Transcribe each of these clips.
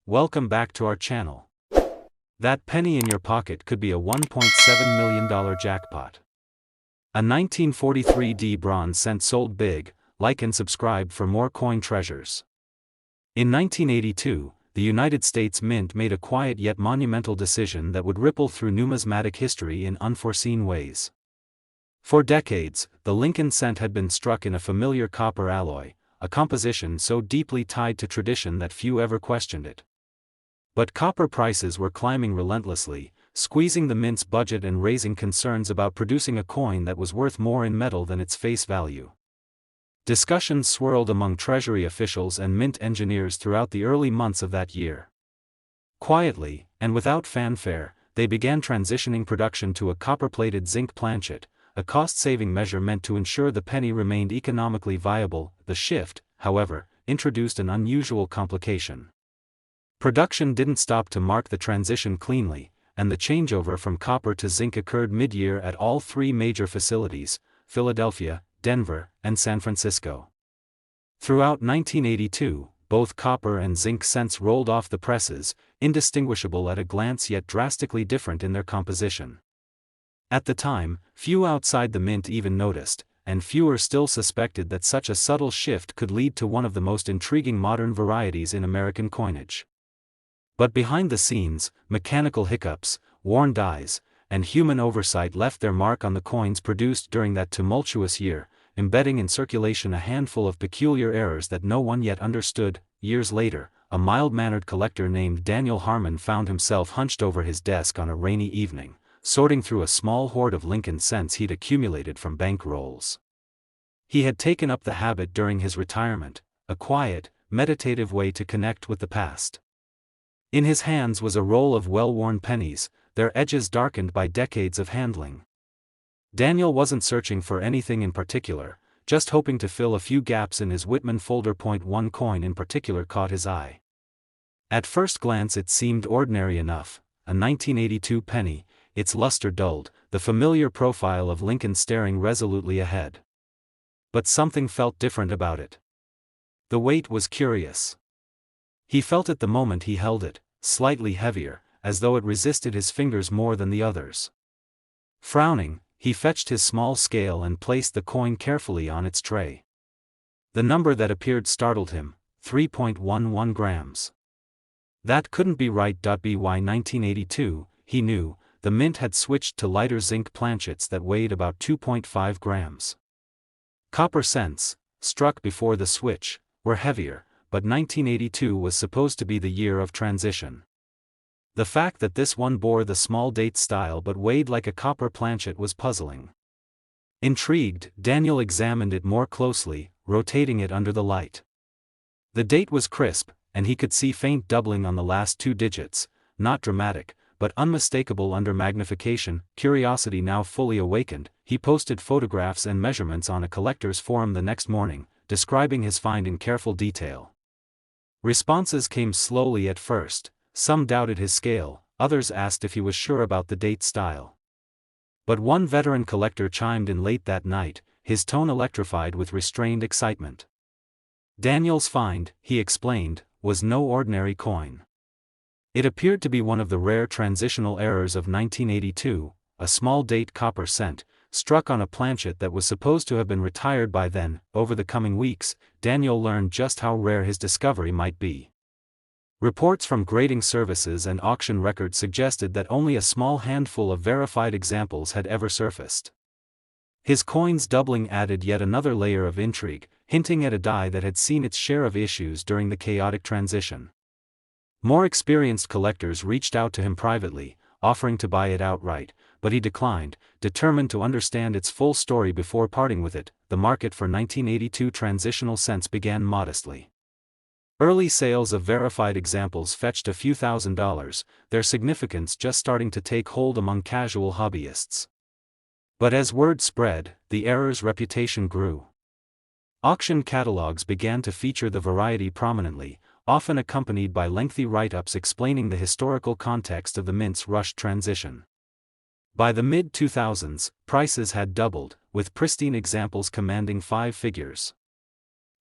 Welcome back to our channel. That penny in your pocket could be a $1.7 million jackpot. A 1943 D bronze cent sold big. Like and subscribe for more coin treasures. In 1982, the United States Mint made a quiet yet monumental decision that would ripple through numismatic history in unforeseen ways. For decades, the Lincoln cent had been struck in a familiar copper alloy, a composition so deeply tied to tradition that few ever questioned it. But copper prices were climbing relentlessly, squeezing the mint's budget and raising concerns about producing a coin that was worth more in metal than its face value. Discussions swirled among Treasury officials and mint engineers throughout the early months of that year. Quietly, and without fanfare, they began transitioning production to a copper-plated zinc planchet, a cost-saving measure meant to ensure the penny remained economically viable. The shift, however, introduced an unusual complication. Production didn't stop to mark the transition cleanly, and the changeover from copper to zinc occurred mid-year at all three major facilities, Philadelphia, Denver, and San Francisco. Throughout 1982, both copper and zinc cents rolled off the presses, indistinguishable at a glance yet drastically different in their composition. At the time, few outside the mint even noticed, and fewer still suspected that such a subtle shift could lead to one of the most intriguing modern varieties in American coinage. But behind the scenes, mechanical hiccups, worn dies, and human oversight left their mark on the coins produced during that tumultuous year, embedding in circulation a handful of peculiar errors that no one yet understood. Years later, a mild-mannered collector named Daniel Harmon found himself hunched over his desk on a rainy evening, sorting through a small hoard of Lincoln cents he'd accumulated from bank rolls. He had taken up the habit during his retirement, a quiet, meditative way to connect with the past. In his hands was a roll of well-worn pennies, their edges darkened by decades of handling. Daniel wasn't searching for anything in particular, just hoping to fill a few gaps in his Whitman folder. One coin in particular caught his eye. At first glance it seemed ordinary enough, a 1982 penny, its luster dulled, the familiar profile of Lincoln staring resolutely ahead. But something felt different about it. The weight was curious. He felt it the moment he held it, slightly heavier, as though it resisted his fingers more than the others. Frowning, he fetched his small scale and placed the coin carefully on its tray. The number that appeared startled him, 3.11 grams. That couldn't be right. By 1982, he knew, the mint had switched to lighter zinc planchets that weighed about 2.5 grams. Copper cents, struck before the switch, were heavier, but 1982 was supposed to be the year of transition. The fact that this one bore the small date style but weighed like a copper planchet was puzzling. Intrigued, Daniel examined it more closely, rotating it under the light. The date was crisp, and he could see faint doubling on the last two digits, not dramatic, but unmistakable under magnification. Curiosity now fully awakened, he posted photographs and measurements on a collector's forum the next morning, describing his find in careful detail. Responses came slowly at first. Some doubted his scale, others asked if he was sure about the date style. But one veteran collector chimed in late that night, his tone electrified with restrained excitement. Daniel's find, he explained, was no ordinary coin. It appeared to be one of the rare transitional errors of 1982, a small date copper cent, struck on a planchet that was supposed to have been retired by then. Over the coming weeks, Daniel learned just how rare his discovery might be. Reports from grading services and auction records suggested that only a small handful of verified examples had ever surfaced. His coin's doubling added yet another layer of intrigue, hinting at a die that had seen its share of issues during the chaotic transition. More experienced collectors reached out to him privately, offering to buy it outright, but he declined, determined to understand its full story before parting with it. The market for 1982 transitional cents began modestly. Early sales of verified examples fetched a few $1,000s, their significance just starting to take hold among casual hobbyists. But as word spread, the error's reputation grew. Auction catalogs began to feature the variety prominently, often accompanied by lengthy write-ups explaining the historical context of the mint's rushed transition. By the mid-2000s, prices had doubled, with pristine examples commanding five figures.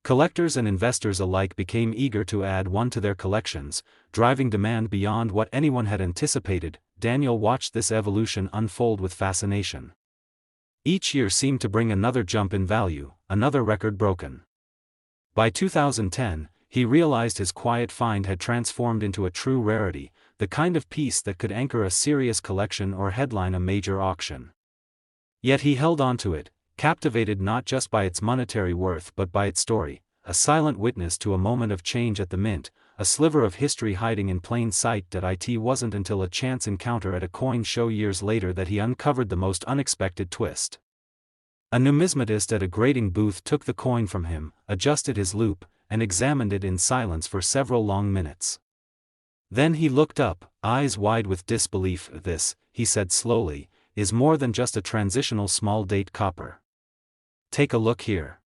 Collectors and investors alike became eager to add one to their collections, driving demand beyond what anyone had anticipated. Daniel watched this evolution unfold with fascination. Each year seemed to bring another jump in value, another record broken. By 2010, he realized his quiet find had transformed into a true rarity, the kind of piece that could anchor a serious collection or headline a major auction. Yet he held on to it, captivated not just by its monetary worth but by its story, a silent witness to a moment of change at the mint, a sliver of history hiding in plain sight. It wasn't until a chance encounter at a coin show years later that he uncovered the most unexpected twist. A numismatist at a grading booth took the coin from him, adjusted his loupe, and examined it in silence for several long minutes. Then he looked up, eyes wide with disbelief. "This," he said slowly, "is more than just a transitional small-date copper. Take a look here."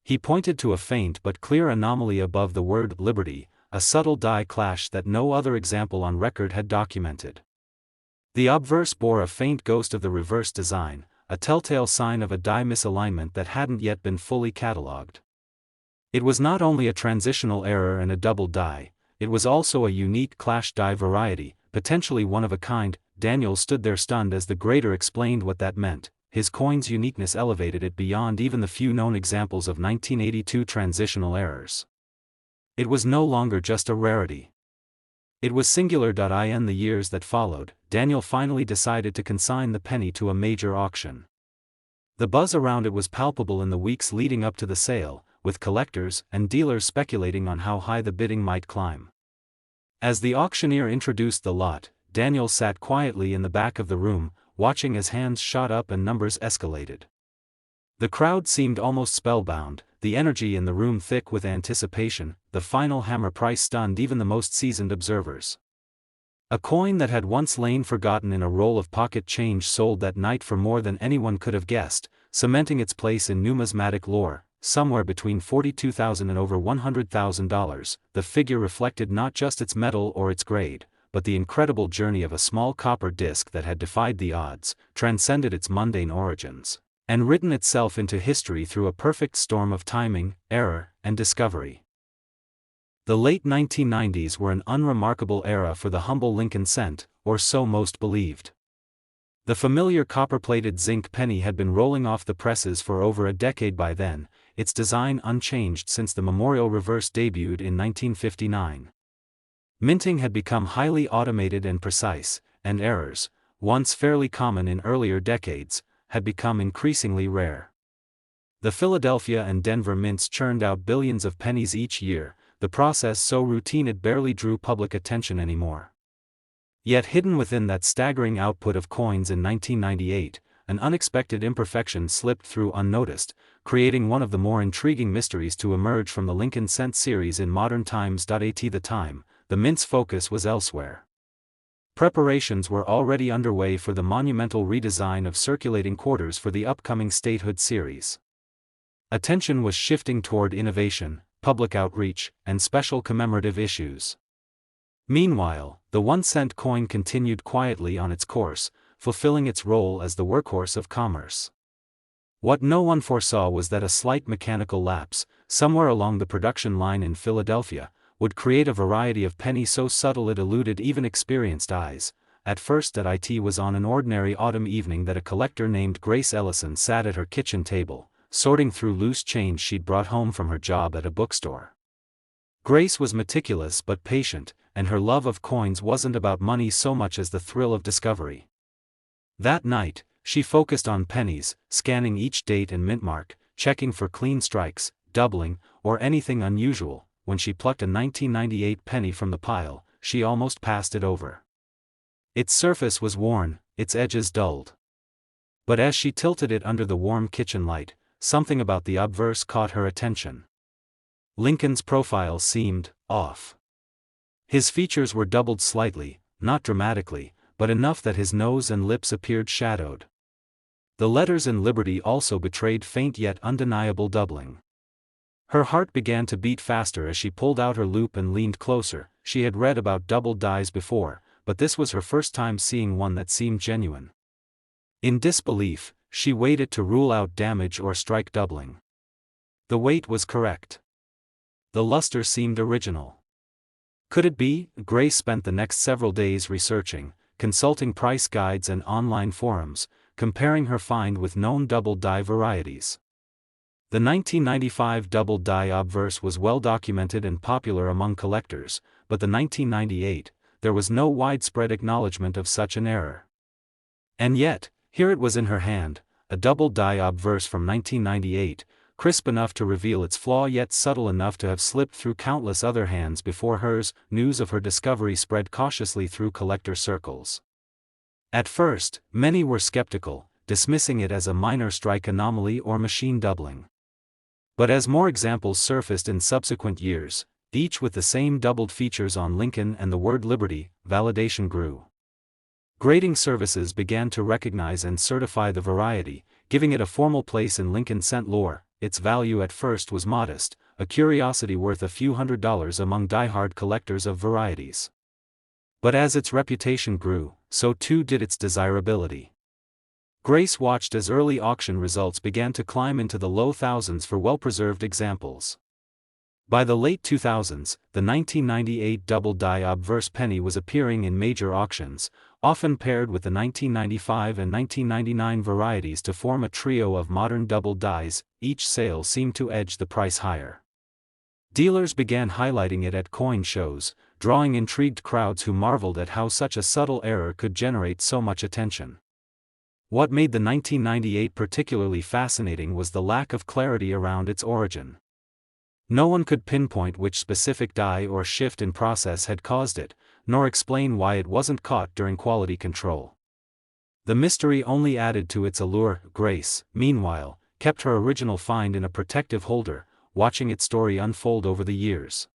He pointed to a faint but clear anomaly above the word Liberty, a subtle die clash that no other example on record had documented. The obverse bore a faint ghost of the reverse design, a telltale sign of a die misalignment that hadn't yet been fully catalogued. It was not only a transitional error and a double die, it was also a unique clash die variety, potentially one of a kind. Daniel stood there stunned as the grader explained what that meant. His coin's uniqueness elevated it beyond even the few known examples of 1982 transitional errors. It was no longer just a rarity. It was singular. In the years that followed, Daniel finally decided to consign the penny to a major auction. The buzz around it was palpable in the weeks leading up to the sale, with collectors and dealers speculating on how high the bidding might climb. As the auctioneer introduced the lot, Daniel sat quietly in the back of the room, watching as hands shot up and numbers escalated. The crowd seemed almost spellbound, the energy in the room thick with anticipation. The final hammer price stunned even the most seasoned observers. A coin that had once lain forgotten in a roll of pocket change sold that night for more than anyone could have guessed, cementing its place in numismatic lore, somewhere between $42,000 and over $100,000. The figure reflected not just its metal or its grade, but the incredible journey of a small copper disc that had defied the odds, transcended its mundane origins, and written itself into history through a perfect storm of timing, error, and discovery. The late 1990s were an unremarkable era for the humble Lincoln cent, or so most believed. The familiar copper-plated zinc penny had been rolling off the presses for over a decade by then, its design unchanged since the Memorial Reverse debuted in 1959. Minting had become highly automated and precise, and errors, once fairly common in earlier decades, had become increasingly rare. The Philadelphia and Denver mints churned out billions of pennies each year, the process so routine it barely drew public attention anymore. Yet hidden within that staggering output of coins in 1998, an unexpected imperfection slipped through unnoticed, creating one of the more intriguing mysteries to emerge from the Lincoln cent series in modern times. At the time, the mint's focus was elsewhere. Preparations were already underway for the monumental redesign of circulating quarters for the upcoming statehood series. Attention was shifting toward innovation, public outreach, and special commemorative issues. Meanwhile, the 1-cent coin continued quietly on its course, fulfilling its role as the workhorse of commerce. What no one foresaw was that a slight mechanical lapse, somewhere along the production line in Philadelphia, would create a variety of penny so subtle it eluded even experienced eyes. At first it was on an ordinary autumn evening that a collector named Grace Ellison sat at her kitchen table, sorting through loose change she'd brought home from her job at a bookstore. Grace was meticulous but patient, and her love of coins wasn't about money so much as the thrill of discovery. That night, she focused on pennies, scanning each date and mint mark, checking for clean strikes, doubling, or anything unusual. When she plucked a 1998 penny from the pile, she almost passed it over. Its surface was worn, its edges dulled. But as she tilted it under the warm kitchen light, something about the obverse caught her attention. Lincoln's profile seemed off. His features were doubled slightly, not dramatically, but enough that his nose and lips appeared shadowed. The letters in Liberty also betrayed faint yet undeniable doubling. Her heart began to beat faster as she pulled out her loupe and leaned closer. She had read about doubled dies before, but this was her first time seeing one that seemed genuine. In disbelief, she waited to rule out damage or strike doubling. The weight was correct. The luster seemed original. Could it be? Grace spent the next several days researching, consulting price guides and online forums, comparing her find with known double die varieties. The 1995 double die obverse was well documented and popular among collectors, but the 1998, there was no widespread acknowledgement of such an error. And yet, here it was in her hand, a double die obverse from 1998, crisp enough to reveal its flaw yet subtle enough to have slipped through countless other hands before hers. News of her discovery spread cautiously through collector circles. At first, many were skeptical, dismissing it as a minor strike anomaly or machine doubling. But as more examples surfaced in subsequent years, each with the same doubled features on Lincoln and the word Liberty, validation grew. Grading services began to recognize and certify the variety, giving it a formal place in Lincoln cent lore. Its value at first was modest, a curiosity worth a few $100s among die-hard collectors of varieties. But as its reputation grew, so too did its desirability. Grace watched as early auction results began to climb into the low thousands for well-preserved examples. By the late 2000s, the 1998 double die obverse penny was appearing in major auctions, often paired with the 1995 and 1999 varieties to form a trio of modern double dies. Each sale seemed to edge the price higher. Dealers began highlighting it at coin shows, drawing intrigued crowds who marveled at how such a subtle error could generate so much attention. What made the 1998 particularly fascinating was the lack of clarity around its origin. No one could pinpoint which specific die or shift in process had caused it, nor explain why it wasn't caught during quality control. The mystery only added to its allure. Grace, meanwhile, kept her original find in a protective holder, watching its story unfold over the years.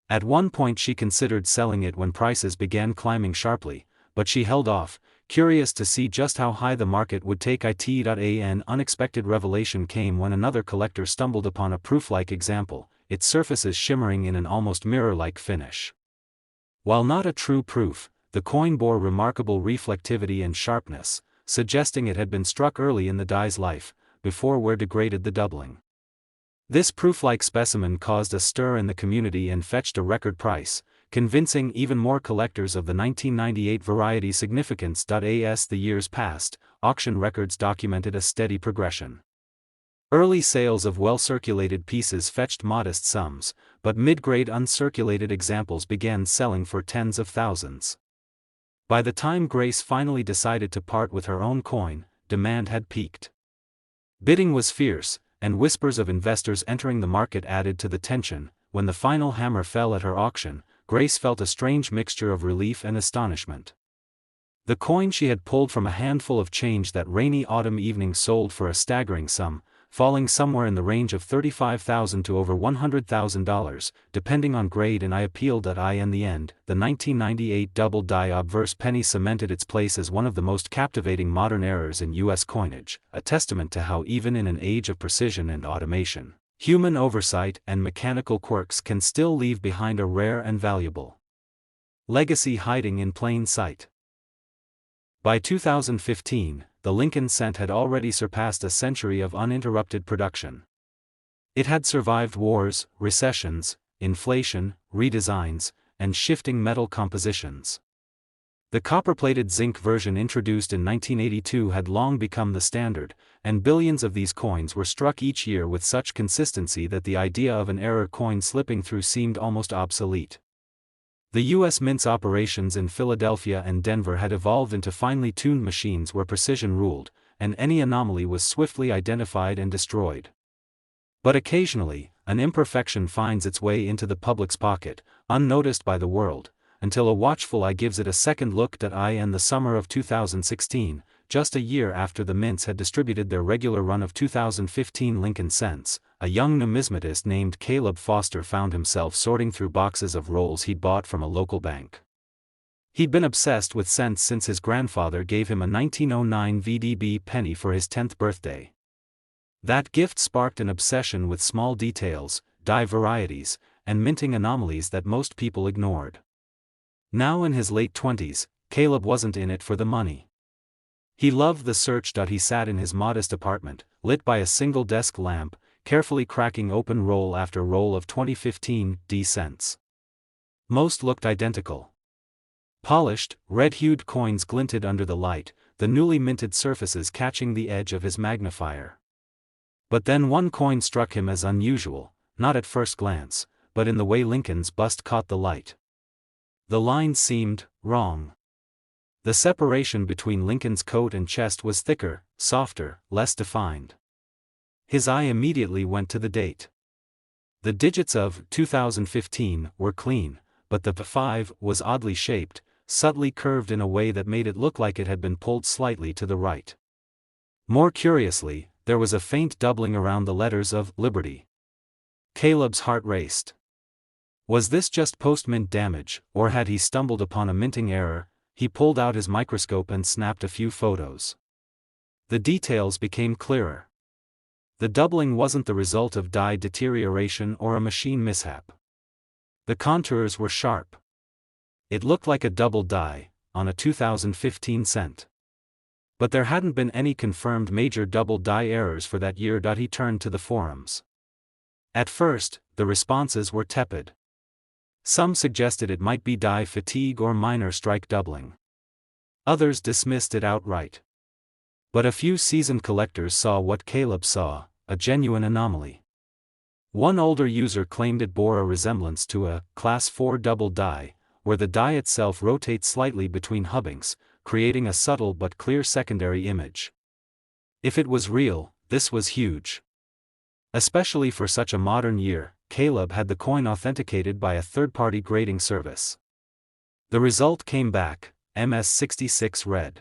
At one point she considered selling it when prices began climbing sharply, but she held off, curious to see just how high the market would take it. An unexpected revelation came when another collector stumbled upon a proof-like example, its surfaces shimmering in an almost mirror-like finish. While not a true proof, the coin bore remarkable reflectivity and sharpness, suggesting it had been struck early in the die's life, before wear degraded the doubling. This proof-like specimen caused a stir in the community and fetched a record price, convincing even more collectors of the 1998 variety's significance. As the years passed, auction records documented a steady progression. Early sales of well-circulated pieces fetched modest sums, but mid-grade uncirculated examples began selling for tens of thousands. By the time Grace finally decided to part with her own coin, demand had peaked. Bidding was fierce, and whispers of investors entering the market added to the tension. When the final hammer fell at her auction, Grace felt a strange mixture of relief and astonishment. The coin she had pulled from a handful of change that rainy autumn evening sold for a staggering sum, falling somewhere in the range of $35,000 to over $100,000, depending on grade. And I appealed. In the end, the 1998 double die obverse penny cemented its place as one of the most captivating modern errors in U.S. coinage, a testament to how even in an age of precision and automation, human oversight and mechanical quirks can still leave behind a rare and valuable legacy hiding in plain sight. By 2015, the Lincoln cent had already surpassed a century of uninterrupted production. It had survived wars, recessions, inflation, redesigns, and shifting metal compositions. The copper-plated zinc version introduced in 1982 had long become the standard, and billions of these coins were struck each year with such consistency that the idea of an error coin slipping through seemed almost obsolete. The U.S. Mint's operations in Philadelphia and Denver had evolved into finely tuned machines where precision ruled, and any anomaly was swiftly identified and destroyed. But occasionally, an imperfection finds its way into the public's pocket, unnoticed by the world, until a watchful eye gives it a second look. In the summer of 2016, just a year after the mints had distributed their regular run of 2015 Lincoln cents, a young numismatist named Caleb Foster found himself sorting through boxes of rolls he'd bought from a local bank. He'd been obsessed with cents since his grandfather gave him a 1909 VDB penny for his 10th birthday. That gift sparked an obsession with small details, die varieties, and minting anomalies that most people ignored. Now in his late 20s, Caleb wasn't in it for the money. He loved the search. He sat in his modest apartment, lit by a single desk lamp, carefully cracking open roll after roll of 2015 D cents. Most looked identical. Polished, red-hued coins glinted under the light, the newly minted surfaces catching the edge of his magnifier. But then one coin struck him as unusual, not at first glance, but in the way Lincoln's bust caught the light. The line seemed wrong. The separation between Lincoln's coat and chest was thicker, softer, less defined. His eye immediately went to the date. The digits of 2015 were clean, but the P5 was oddly shaped, subtly curved in a way that made it look like it had been pulled slightly to the right. More curiously, there was a faint doubling around the letters of Liberty. Caleb's heart raced. Was this just post-mint damage, or had he stumbled upon a minting error? He pulled out his microscope and snapped a few photos. The details became clearer. The doubling wasn't the result of die deterioration or a machine mishap. The contours were sharp. It looked like a double die, on a 2015 cent. But there hadn't been any confirmed major double die errors for that year. He turned to the forums. At first, the responses were tepid. Some suggested it might be die fatigue or minor strike doubling. Others dismissed it outright. But a few seasoned collectors saw what Caleb saw, a genuine anomaly. One older user claimed it bore a resemblance to a Class 4 double die, where the die itself rotates slightly between hubbings, creating a subtle but clear secondary image. If it was real, this was huge. Especially for such a modern year, Caleb had the coin authenticated by a third-party grading service. The result came back, MS66 red.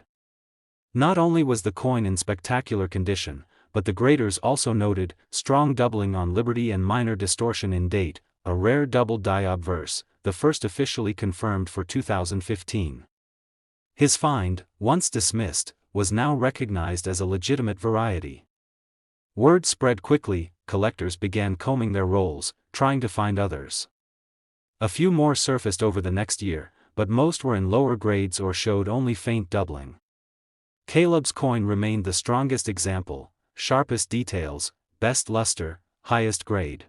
Not only was the coin in spectacular condition, but the graders also noted strong doubling on Liberty and minor distortion in date, a rare double die obverse, the first officially confirmed for 2015. His find, once dismissed, was now recognized as a legitimate variety. Word spread quickly, collectors began combing their rolls, trying to find others. A few more surfaced over the next year, but most were in lower grades or showed only faint doubling. Caleb's coin remained the strongest example, sharpest details, best luster, highest grade.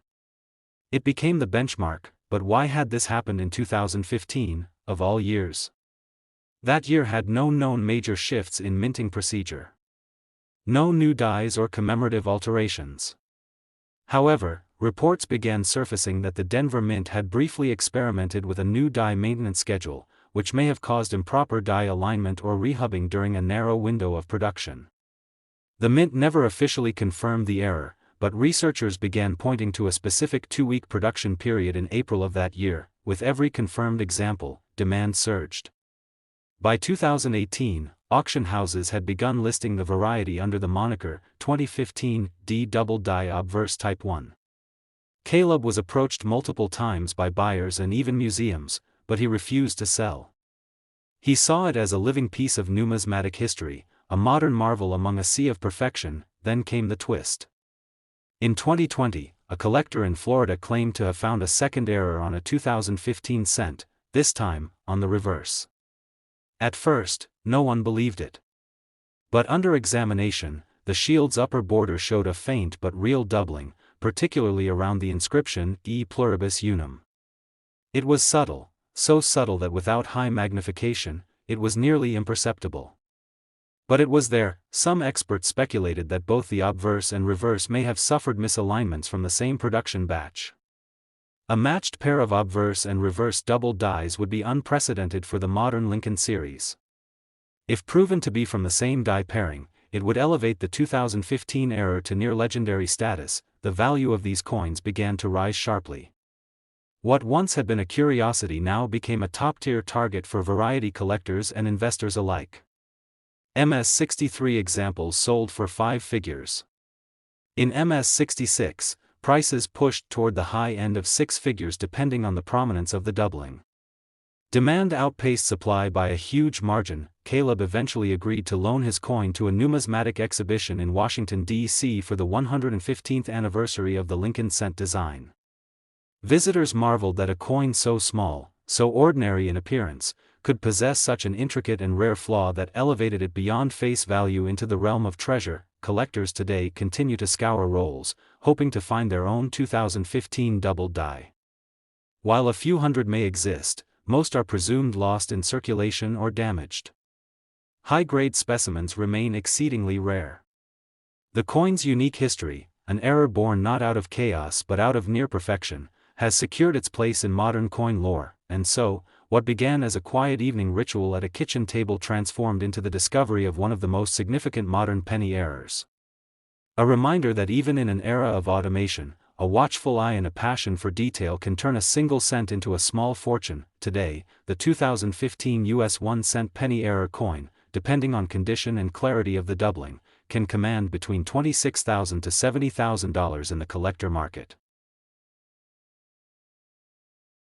It became the benchmark, but why had this happened in 2015, of all years? That year had no known major shifts in minting procedure. No new dies or commemorative alterations. However, reports began surfacing that the Denver Mint had briefly experimented with a new die maintenance schedule, which may have caused improper die alignment or rehubbing during a narrow window of production. The Mint never officially confirmed the error, but researchers began pointing to a specific 2-week production period in April of that year. With every confirmed example, demand surged. By 2018, auction houses had begun listing the variety under the moniker 2015 D double die obverse type 1. Caleb was approached multiple times by buyers and even museums, but he refused to sell. He saw it as a living piece of numismatic history, a modern marvel among a sea of perfection. Then came the twist. In 2020, a collector in Florida claimed to have found a second error on a 2015 cent, this time, on the reverse. At first, no one believed it. But under examination, the shield's upper border showed a faint but real doubling, particularly around the inscription E pluribus unum. It was subtle, so subtle that without high magnification, it was nearly imperceptible. But it was there. Some experts speculated that both the obverse and reverse may have suffered misalignments from the same production batch. A matched pair of obverse and reverse double dies would be unprecedented for the modern Lincoln series. If proven to be from the same die pairing, it would elevate the 2015 error to near legendary status. The value of these coins began to rise sharply. What once had been a curiosity now became a top-tier target for variety collectors and investors alike. MS63 examples sold for 5 figures. In MS66, prices pushed toward the high end of 6 figures depending on the prominence of the doubling. Demand outpaced supply by a huge margin. Caleb eventually agreed to loan his coin to a numismatic exhibition in Washington, D.C. for the 115th anniversary of the Lincoln cent design. Visitors marveled that a coin so small, so ordinary in appearance, could possess such an intricate and rare flaw that elevated it beyond face value into the realm of treasure. collectors today continue to scour rolls, hoping to find their own 2015 double die. While a few hundred may exist, most are presumed lost in circulation or damaged. High-grade specimens remain exceedingly rare. The coin's unique history, an error born not out of chaos but out of near perfection, has secured its place in modern coin lore, and so, what began as a quiet evening ritual at a kitchen table transformed into the discovery of one of the most significant modern penny errors. A reminder that even in an era of automation, a watchful eye and a passion for detail can turn a single cent into a small fortune. Today, the 2015 US 1-cent penny error coin, depending on condition and clarity of the doubling, can command between $26,000 to $70,000 in the collector market.